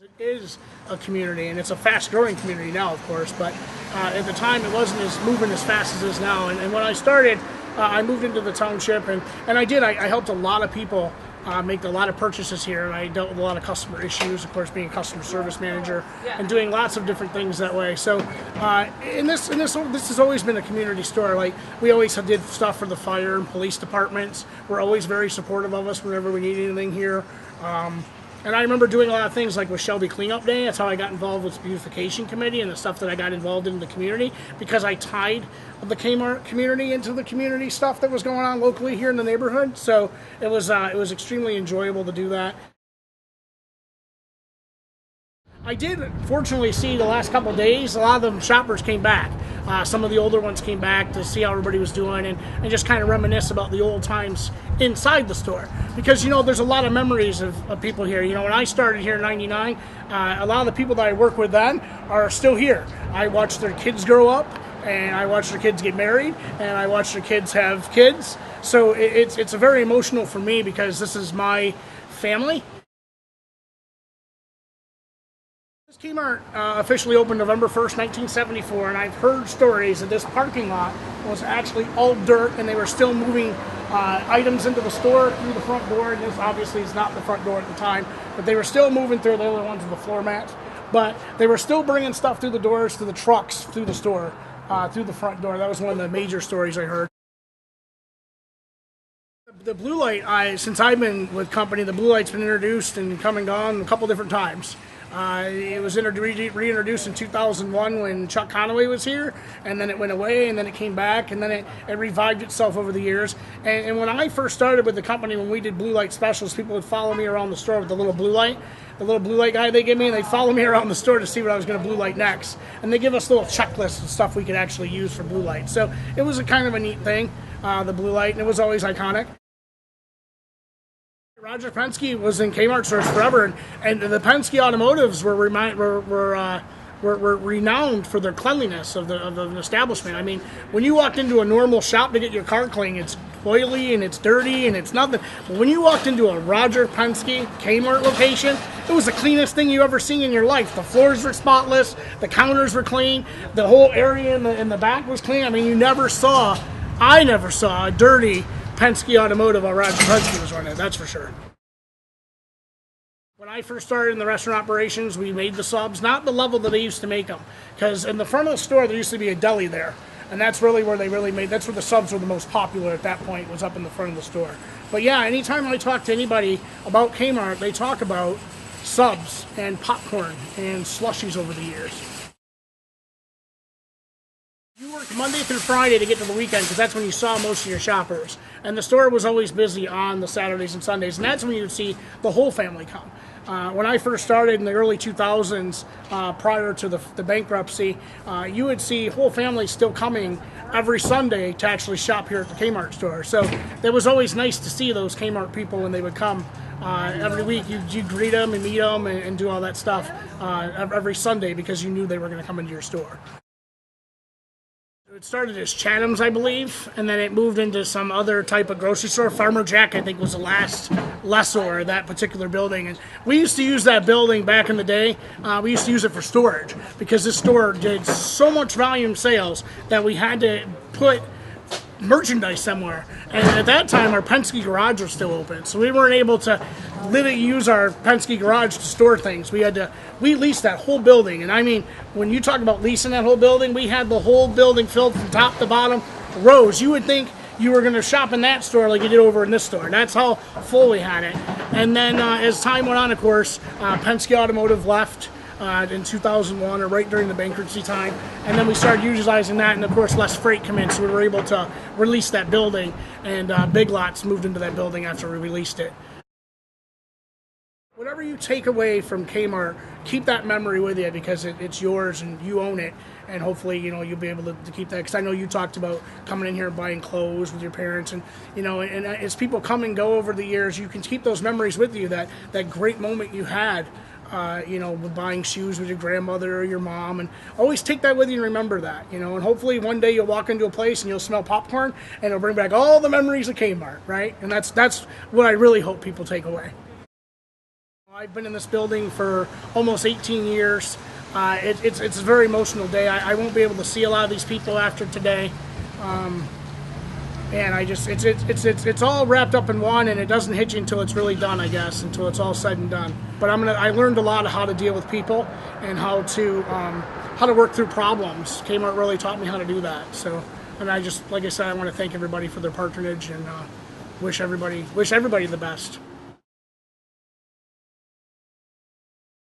It is a community, and it's a fast-growing community now, of course, but at the time it wasn't as moving as fast as it is now. And when I started, I moved into the township, and I helped a lot of people make a lot of purchases here, and I dealt with a lot of customer issues, of course, being a customer service manager and doing lots of different things that way. So this has always been a community store. Like, we always did stuff for the fire and police departments. We're always very supportive of us whenever we need anything here. And I remember doing a lot of things like with Shelby Cleanup Day. That's how I got involved with the beautification committee and the stuff that I got involved in the community, because I tied the Kmart community into the community stuff that was going on locally here in the neighborhood. So it was extremely enjoyable to do that. I did fortunately see the last couple of days, a lot of the shoppers came back. Some of the older ones came back to see how everybody was doing and just kind of reminisce about the old times inside the store. Because, there's a lot of memories of people here. When I started here in '99, a lot of the people that I work with then are still here. I watched their kids grow up, and I watched their kids get married, and I watched their kids have kids. So it's a very emotional for me, because this is my family. Kmart officially opened November 1st, 1974, and I've heard stories that this parking lot was actually all dirt, and they were still moving items into the store through the front door. And this obviously is not the front door at the time, but they were still moving through. The other ones with the floor mats, but they were still bringing stuff through the doors, through the trucks, through the store, through the front door. That was one of the major stories I heard. The blue light, since I've been with company, the blue light's been introduced and come and gone a couple different times. It was reintroduced in 2001 when Chuck Conaway was here, and then it went away, and then it came back, and then it revived itself over the years. And when I first started with the company, when we did blue light specials, people would follow me around the store with the little blue light guy they give me, and they'd follow me around the store to see what I was going to blue light next. And they give us little checklists of stuff we could actually use for blue light. So it was a kind of a neat thing, the blue light, and it was always iconic. Roger Penske was in Kmart stores forever, and the Penske automotives were renowned for their cleanliness of the establishment. I mean, when you walked into a normal shop to get your car cleaned, it's oily and it's dirty and it's nothing. But when you walked into a Roger Penske Kmart location, it was the cleanest thing you ever seen in your life. The floors were spotless, the counters were clean, the whole area in the back was clean. I mean, I never saw a dirty Penske automotive while Roger Penske was running it, that's for sure. When I first started in the restaurant operations, we made the subs, not the level that they used to make them, because in the front of the store there used to be a deli there, and that's really where that's where the subs were the most popular at that point, was up in the front of the store. But yeah, anytime I talk to anybody about Kmart, they talk about subs and popcorn and slushies over the years. You worked Monday through Friday to get to the weekend, because that's when you saw most of your shoppers. And the store was always busy on the Saturdays and Sundays, and that's when you would see the whole family come. When I first started in the early 2000s, prior to the bankruptcy, you would see whole families still coming every Sunday to actually shop here at the Kmart store. So it was always nice to see those Kmart people when they would come. Every week you'd greet them and meet them and do all that stuff every Sunday, because you knew they were going to come into your store. It started as Chatham's, I believe, and then it moved into some other type of grocery store. Farmer Jack, I think, was the last lessor of that particular building. And we used to use that building back in the day. We used to use it for storage, because this store did so much volume sales that we had to put merchandise somewhere. And at that time, our Penske garage was still open, so we weren't able to literally use our Penske garage to store things. We leased that whole building, and I mean, when you talk about leasing that whole building, we had the whole building filled from top to bottom, rows. You would think you were going to shop in that store like you did over in this store. That's how full we had it. And then as time went on, of course, Penske Automotive left in 2001, or right during the bankruptcy time, and then we started utilizing that, and of course less freight come in, so we were able to release that building, and Big Lots moved into that building after we released it. Whatever you take away from Kmart, keep that memory with you, because it's yours and you own it, and hopefully you'll be able to keep that, because I know you talked about coming in here and buying clothes with your parents, and and as people come and go over the years, you can keep those memories with you, that great moment you had with buying shoes with your grandmother or your mom, and always take that with you and remember that, and hopefully one day you'll walk into a place and you'll smell popcorn and it'll bring back all the memories of Kmart, right? And that's what I really hope people take away. I've been in this building for almost 18 years. It's a very emotional day. I won't be able to see a lot of these people after today. And it's all wrapped up in one, and it doesn't hit you until it's really done, I guess, until it's all said and done. But I learned a lot of how to deal with people and how to work through problems. Kmart really taught me how to do that. So, and like I said, I want to thank everybody for their patronage and wish everybody the best.